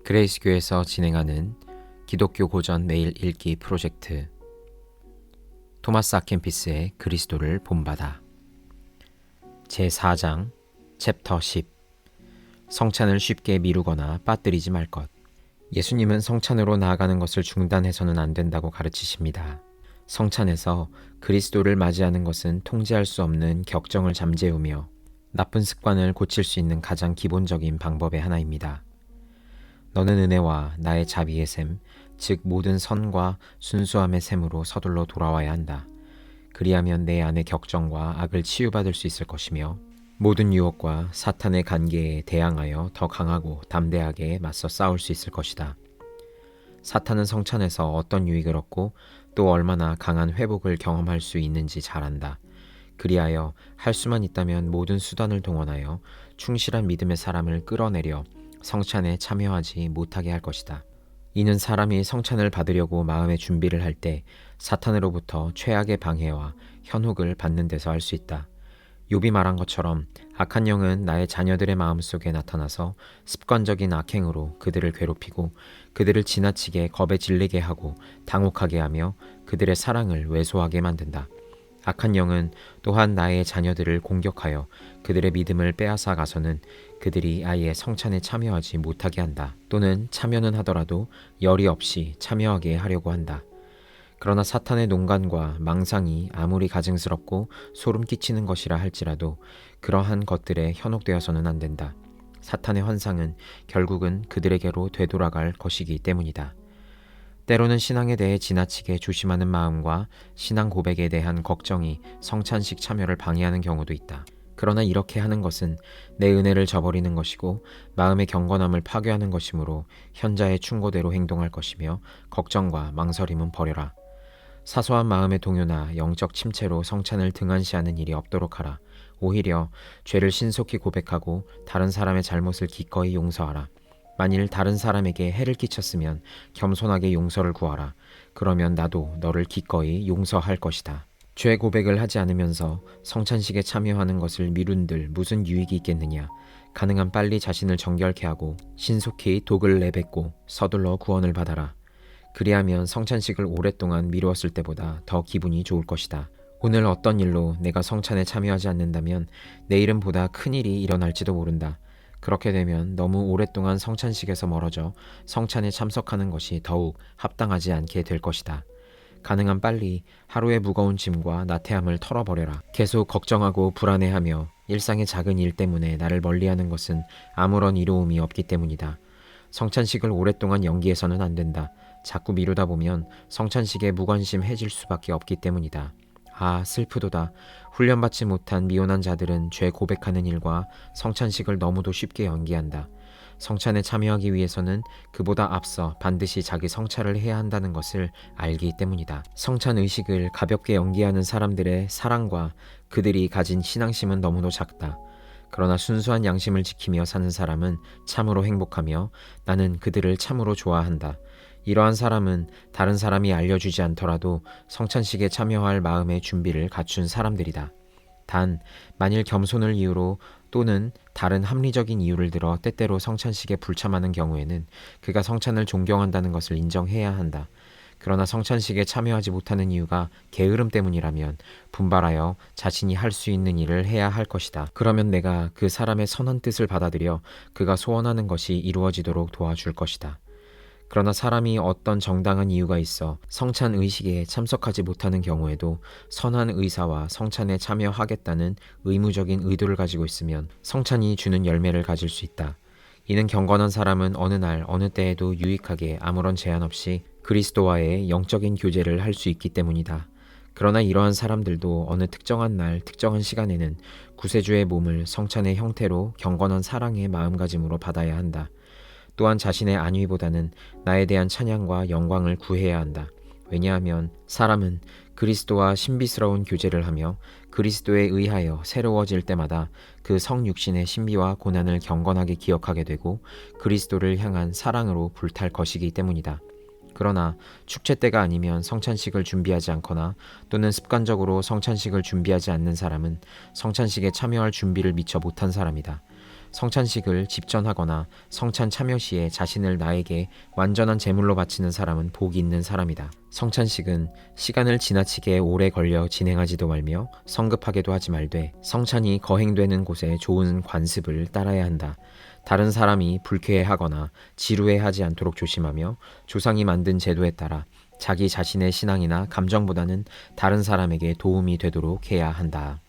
그레이스교에서 진행하는 기독교 고전 매일 읽기 프로젝트 토마스 아켄피스의 그리스도를 본받아 제4장 챕터 10 성찬을 쉽게 미루거나 빠뜨리지 말 것. 예수님은 성찬으로 나아가는 것을 중단해서는 안 된다고 가르치십니다. 성찬에서 그리스도를 맞이하는 것은 통제할 수 없는 격정을 잠재우며 나쁜 습관을 고칠 수 있는 가장 기본적인 방법의 하나입니다. 너는 은혜와 나의 자비의 샘, 즉 모든 선과 순수함의 샘으로 서둘러 돌아와야 한다. 그리하면 내 안의 격정과 악을 치유받을 수 있을 것이며 모든 유혹과 사탄의 관계에 대항하여 더 강하고 담대하게 맞서 싸울 수 있을 것이다. 사탄은 성찬에서 어떤 유익을 얻고 또 얼마나 강한 회복을 경험할 수 있는지 잘 안다. 그리하여 할 수만 있다면 모든 수단을 동원하여 충실한 믿음의 사람을 끌어내려 성찬에 참여하지 못하게 할 것이다. 이는 사람이 성찬을 받으려고 마음의 준비를 할 때 사탄으로부터 최악의 방해와 현혹을 받는 데서 알 수 있다. 욥이 말한 것처럼 악한 영은 나의 자녀들의 마음속에 나타나서 습관적인 악행으로 그들을 괴롭히고 그들을 지나치게 겁에 질리게 하고 당혹하게 하며 그들의 사랑을 왜소하게 만든다. 악한 영은 또한 나의 자녀들을 공격하여 그들의 믿음을 빼앗아 가서는 그들이 아예 성찬에 참여하지 못하게 한다. 또는 참여는 하더라도 열의 없이 참여하게 하려고 한다. 그러나 사탄의 농간과 망상이 아무리 가증스럽고 소름 끼치는 것이라 할지라도 그러한 것들에 현혹되어서는 안 된다. 사탄의 환상은 결국은 그들에게로 되돌아갈 것이기 때문이다. 때로는 신앙에 대해 지나치게 조심하는 마음과 신앙 고백에 대한 걱정이 성찬식 참여를 방해하는 경우도 있다. 그러나 이렇게 하는 것은 내 은혜를 저버리는 것이고 마음의 경건함을 파괴하는 것이므로 현자의 충고대로 행동할 것이며 걱정과 망설임은 버려라. 사소한 마음의 동요나 영적 침체로 성찬을 등한시하는 일이 없도록 하라. 오히려 죄를 신속히 고백하고 다른 사람의 잘못을 기꺼이 용서하라. 만일 다른 사람에게 해를 끼쳤으면 겸손하게 용서를 구하라. 그러면 나도 너를 기꺼이 용서할 것이다. 죄 고백을 하지 않으면서 성찬식에 참여하는 것을 미룬들 무슨 유익이 있겠느냐. 가능한 빨리 자신을 정결케 하고 신속히 독을 내뱉고 서둘러 구원을 받아라. 그리하면 성찬식을 오랫동안 미루었을 때보다 더 기분이 좋을 것이다. 오늘 어떤 일로 내가 성찬에 참여하지 않는다면 내일은 보다 큰 일이 일어날지도 모른다. 그렇게 되면 너무 오랫동안 성찬식에서 멀어져 성찬에 참석하는 것이 더욱 합당하지 않게 될 것이다. 가능한 빨리 하루의 무거운 짐과 나태함을 털어버려라. 계속 걱정하고 불안해하며 일상의 작은 일 때문에 나를 멀리하는 것은 아무런 이로움이 없기 때문이다. 성찬식을 오랫동안 연기해서는 안 된다. 자꾸 미루다 보면 성찬식에 무관심해질 수밖에 없기 때문이다. 아, 슬프도다. 훈련받지 못한 미혼한 자들은 죄 고백하는 일과 성찬식을 너무도 쉽게 연기한다. 성찬에 참여하기 위해서는 그보다 앞서 반드시 자기 성찰을 해야 한다는 것을 알기 때문이다. 성찬 의식을 가볍게 연기하는 사람들의 사랑과 그들이 가진 신앙심은 너무도 작다. 그러나 순수한 양심을 지키며 사는 사람은 참으로 행복하며 나는 그들을 참으로 좋아한다. 이러한 사람은 다른 사람이 알려주지 않더라도 성찬식에 참여할 마음의 준비를 갖춘 사람들이다. 단, 만일 겸손을 이유로 또는 다른 합리적인 이유를 들어 때때로 성찬식에 불참하는 경우에는 그가 성찬을 존경한다는 것을 인정해야 한다. 그러나 성찬식에 참여하지 못하는 이유가 게으름 때문이라면 분발하여 자신이 할 수 있는 일을 해야 할 것이다. 그러면 내가 그 사람의 선한 뜻을 받아들여 그가 소원하는 것이 이루어지도록 도와줄 것이다. 그러나 사람이 어떤 정당한 이유가 있어 성찬 의식에 참석하지 못하는 경우에도 선한 의사와 성찬에 참여하겠다는 의무적인 의도를 가지고 있으면 성찬이 주는 열매를 가질 수 있다. 이는 경건한 사람은 어느 날 어느 때에도 유익하게 아무런 제한 없이 그리스도와의 영적인 교제를 할 수 있기 때문이다. 그러나 이러한 사람들도 어느 특정한 날 특정한 시간에는 구세주의 몸을 성찬의 형태로 경건한 사랑의 마음가짐으로 받아야 한다. 또한 자신의 안위보다는 나에 대한 찬양과 영광을 구해야 한다. 왜냐하면 사람은 그리스도와 신비스러운 교제를 하며 그리스도에 의하여 새로워질 때마다 그 성육신의 신비와 고난을 경건하게 기억하게 되고 그리스도를 향한 사랑으로 불탈 것이기 때문이다. 그러나 축제 때가 아니면 성찬식을 준비하지 않거나 또는 습관적으로 성찬식을 준비하지 않는 사람은 성찬식에 참여할 준비를 미처 못한 사람이다. 성찬식을 집전하거나 성찬 참여 시에 자신을 나에게 완전한 제물로 바치는 사람은 복이 있는 사람이다. 성찬식은 시간을 지나치게 오래 걸려 진행하지도 말며 성급하게도 하지 말되 성찬이 거행되는 곳에 좋은 관습을 따라야 한다. 다른 사람이 불쾌해하거나 지루해하지 않도록 조심하며 조상이 만든 제도에 따라 자기 자신의 신앙이나 감정보다는 다른 사람에게 도움이 되도록 해야 한다.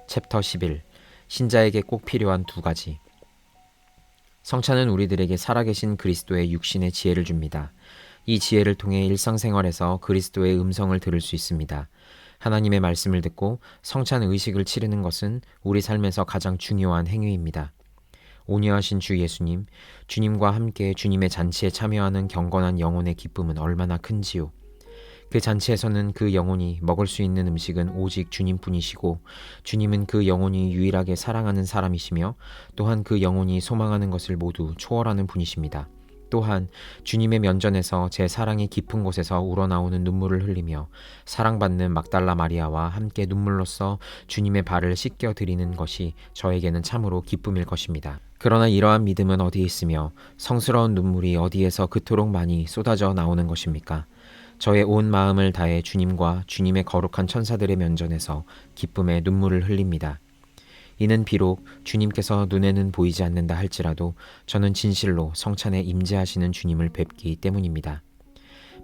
챕터 11. 신자에게 꼭 필요한 두 가지. 성찬은 우리들에게 살아계신 그리스도의 육신의 지혜를 줍니다. 이 지혜를 통해 일상생활에서 그리스도의 음성을 들을 수 있습니다. 하나님의 말씀을 듣고 성찬 의식을 치르는 것은 우리 삶에서 가장 중요한 행위입니다. 온유하신 주 예수님, 주님과 함께 주님의 잔치에 참여하는 경건한 영혼의 기쁨은 얼마나 큰지요. 그 잔치에서는 그 영혼이 먹을 수 있는 음식은 오직 주님뿐이시고 주님은 그 영혼이 유일하게 사랑하는 사람이시며 또한 그 영혼이 소망하는 것을 모두 초월하는 분이십니다. 또한 주님의 면전에서 제 사랑이 깊은 곳에서 우러나오는 눈물을 흘리며 사랑받는 막달라 마리아와 함께 눈물로써 주님의 발을 씻겨 드리는 것이 저에게는 참으로 기쁨일 것입니다. 그러나 이러한 믿음은 어디에 있으며 성스러운 눈물이 어디에서 그토록 많이 쏟아져 나오는 것입니까? 저의 온 마음을 다해 주님과 주님의 거룩한 천사들의 면전에서 기쁨의 눈물을 흘립니다. 이는 비록 주님께서 눈에는 보이지 않는다 할지라도 저는 진실로 성찬에 임재하시는 주님을 뵙기 때문입니다.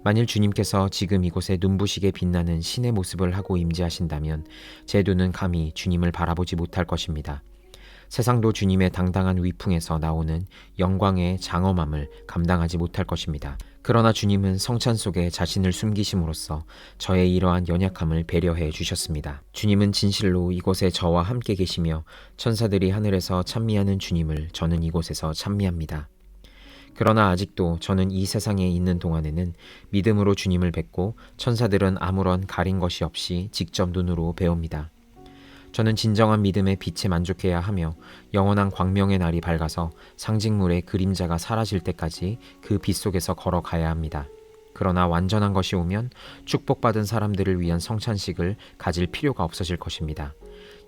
만일 주님께서 지금 이곳에 눈부시게 빛나는 신의 모습을 하고 임재하신다면 제 눈은 감히 주님을 바라보지 못할 것입니다. 세상도 주님의 당당한 위풍에서 나오는 영광의 장엄함을 감당하지 못할 것입니다. 그러나 주님은 성찬 속에 자신을 숨기심으로써 저의 이러한 연약함을 배려해 주셨습니다. 주님은 진실로 이곳에 저와 함께 계시며 천사들이 하늘에서 찬미하는 주님을 저는 이곳에서 찬미합니다. 그러나 아직도 저는 이 세상에 있는 동안에는 믿음으로 주님을 뵙고 천사들은 아무런 가린 것이 없이 직접 눈으로 배웁니다. 저는 진정한 믿음의 빛에 만족해야 하며 영원한 광명의 날이 밝아서 상징물의 그림자가 사라질 때까지 그 빛 속에서 걸어가야 합니다. 그러나 완전한 것이 오면 축복받은 사람들을 위한 성찬식을 가질 필요가 없어질 것입니다.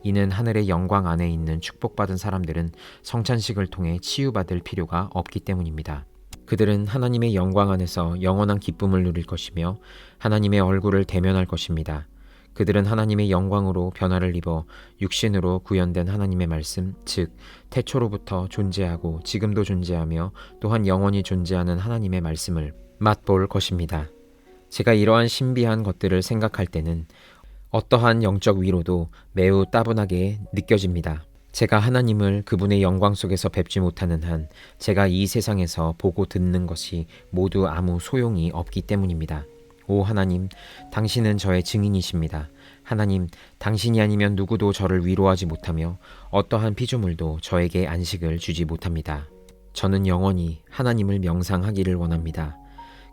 이는 하늘의 영광 안에 있는 축복받은 사람들은 성찬식을 통해 치유받을 필요가 없기 때문입니다. 그들은 하나님의 영광 안에서 영원한 기쁨을 누릴 것이며 하나님의 얼굴을 대면할 것입니다. 그들은 하나님의 영광으로 변화를 입어 육신으로 구현된 하나님의 말씀, 즉 태초로부터 존재하고 지금도 존재하며 또한 영원히 존재하는 하나님의 말씀을 맛볼 것입니다. 제가 이러한 신비한 것들을 생각할 때는 어떠한 영적 위로도 매우 따분하게 느껴집니다. 제가 하나님을 그분의 영광 속에서 뵙지 못하는 한 제가 이 세상에서 보고 듣는 것이 모두 아무 소용이 없기 때문입니다. 오 하나님, 당신은 저의 증인이십니다. 하나님, 당신이 아니면 누구도 저를 위로하지 못하며 어떠한 피조물도 저에게 안식을 주지 못합니다. 저는 영원히 하나님을 명상하기를 원합니다.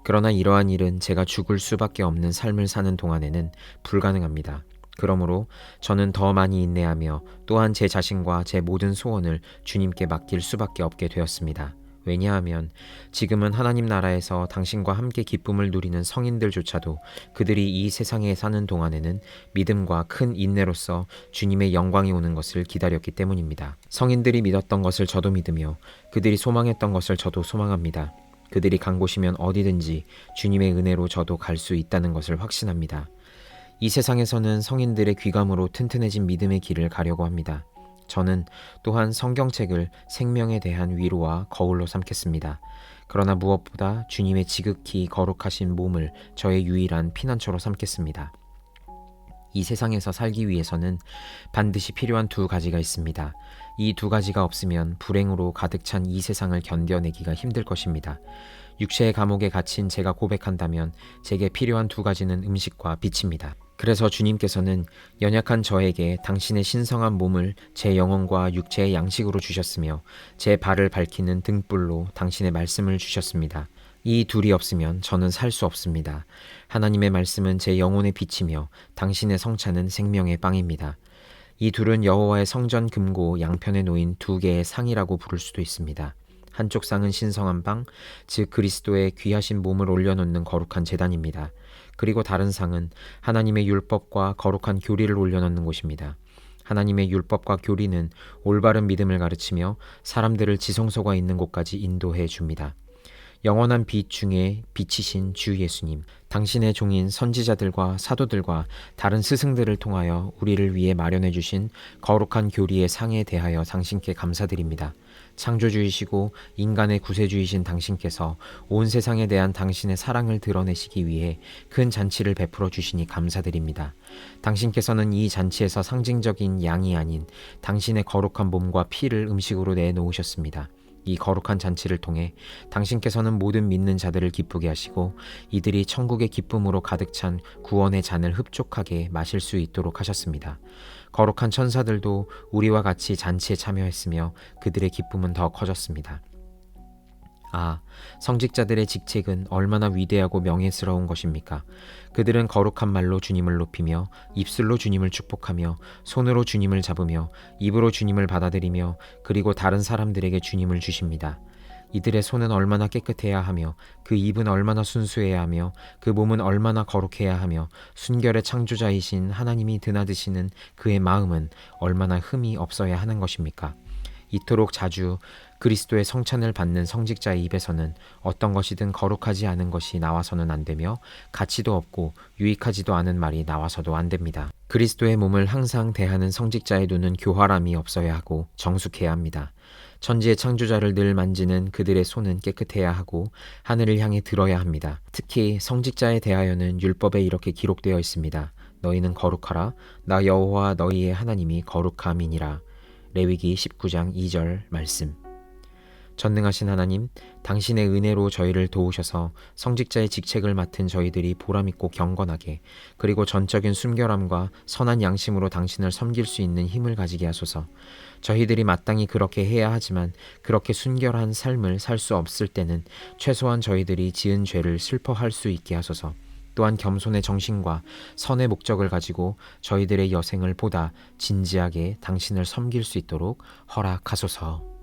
그러나 이러한 일은 제가 죽을 수밖에 없는 삶을 사는 동안에는 불가능합니다. 그러므로 저는 더 많이 인내하며 또한 제 자신과 제 모든 소원을 주님께 맡길 수밖에 없게 되었습니다. 왜냐하면 지금은 하나님 나라에서 당신과 함께 기쁨을 누리는 성인들조차도 그들이 이 세상에 사는 동안에는 믿음과 큰 인내로서 주님의 영광이 오는 것을 기다렸기 때문입니다. 성인들이 믿었던 것을 저도 믿으며 그들이 소망했던 것을 저도 소망합니다. 그들이 간 곳이면 어디든지 주님의 은혜로 저도 갈 수 있다는 것을 확신합니다. 이 세상에서는 성인들의 귀감으로 튼튼해진 믿음의 길을 가려고 합니다. 저는 또한 성경책을 생명에 대한 위로와 거울로 삼겠습니다. 그러나 무엇보다 주님의 지극히 거룩하신 몸을 저의 유일한 피난처로 삼겠습니다. 이 세상에서 살기 위해서는 반드시 필요한 두 가지가 있습니다. 이 두 가지가 없으면 불행으로 가득 찬 이 세상을 견뎌내기가 힘들 것입니다. 육체의 감옥에 갇힌 제가 고백한다면 제게 필요한 두 가지는 음식과 빛입니다. 그래서 주님께서는 연약한 저에게 당신의 신성한 몸을 제 영혼과 육체의 양식으로 주셨으며 제 발을 밝히는 등불로 당신의 말씀을 주셨습니다. 이 둘이 없으면 저는 살 수 없습니다. 하나님의 말씀은 제 영혼의 빛이며 당신의 성찬은 생명의 빵입니다. 이 둘은 여호와의 성전 금고 양편에 놓인 두 개의 상이라고 부를 수도 있습니다. 한쪽 상은 신성한 방, 즉 그리스도의 귀하신 몸을 올려놓는 거룩한 제단입니다. 그리고 다른 상은 하나님의 율법과 거룩한 교리를 올려놓는 곳입니다. 하나님의 율법과 교리는 올바른 믿음을 가르치며 사람들을 지성소가 있는 곳까지 인도해 줍니다. 영원한 빛 중에 빛이신 주 예수님, 당신의 종인 선지자들과 사도들과 다른 스승들을 통하여 우리를 위해 마련해 주신 거룩한 교리의 상에 대하여 당신께 감사드립니다. 창조주이시고 인간의 구세주이신 당신께서 온 세상에 대한 당신의 사랑을 드러내시기 위해 큰 잔치를 베풀어 주시니 감사드립니다. 당신께서는 이 잔치에서 상징적인 양이 아닌 당신의 거룩한 몸과 피를 음식으로 내놓으셨습니다. 이 거룩한 잔치를 통해 당신께서는 모든 믿는 자들을 기쁘게 하시고 이들이 천국의 기쁨으로 가득 찬 구원의 잔을 흡족하게 마실 수 있도록 하셨습니다. 거룩한 천사들도 우리와 같이 잔치에 참여했으며 그들의 기쁨은 더 커졌습니다. 아, 성직자들의 직책은 얼마나 위대하고 명예스러운 것입니까? 그들은 거룩한 말로 주님을 높이며 입술로 주님을 축복하며 손으로 주님을 잡으며 입으로 주님을 받아들이며 그리고 다른 사람들에게 주님을 주십니다. 이들의 손은 얼마나 깨끗해야 하며 그 입은 얼마나 순수해야 하며 그 몸은 얼마나 거룩해야 하며 순결의 창조자이신 하나님이 드나드시는 그의 마음은 얼마나 흠이 없어야 하는 것입니까? 이토록 자주 그리스도의 성찬을 받는 성직자의 입에서는 어떤 것이든 거룩하지 않은 것이 나와서는 안 되며 가치도 없고 유익하지도 않은 말이 나와서도 안 됩니다. 그리스도의 몸을 항상 대하는 성직자의 눈은 교활함이 없어야 하고 정숙해야 합니다. 천지의 창조자를 늘 만지는 그들의 손은 깨끗해야 하고 하늘을 향해 들어야 합니다. 특히 성직자에 대하여는 율법에 이렇게 기록되어 있습니다. 너희는 거룩하라. 나 여호와 너희의 하나님이 거룩함이니라. 레위기 19장 2절 말씀. 전능하신 하나님, 당신의 은혜로 저희를 도우셔서 성직자의 직책을 맡은 저희들이 보람있고 경건하게 그리고 전적인 순결함과 선한 양심으로 당신을 섬길 수 있는 힘을 가지게 하소서. 저희들이 마땅히 그렇게 해야 하지만 그렇게 순결한 삶을 살 수 없을 때는 최소한 저희들이 지은 죄를 슬퍼할 수 있게 하소서. 또한 겸손의 정신과 선의 목적을 가지고 저희들의 여생을 보다 진지하게 당신을 섬길 수 있도록 허락하소서.